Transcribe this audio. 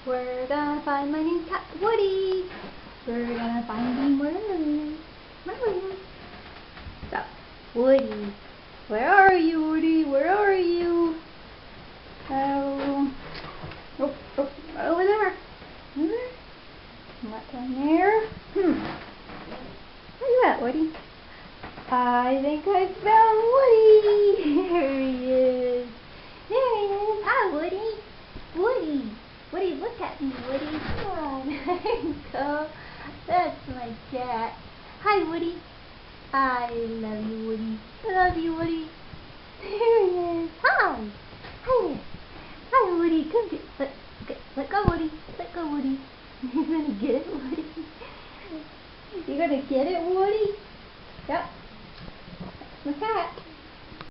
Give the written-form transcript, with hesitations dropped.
We're gonna find my new cat, Woody. We're gonna find him wherever. So, Woody. Where are you, Woody? Where are you? Oh, over there. Not down there. Where you at, Woody? I think I found Woody. There he is. There he is. Hi, Woody. Woody. Woody, look at me, Woody. Come on. There you go. That's my cat. Hi, Woody. I love you, Woody. I love you, Woody. There he is. Hi. Hi there. Hi, Woody. Come get. Let go, Woody. Let go, Woody. You're gonna get it, Woody. You're gonna get it, Woody.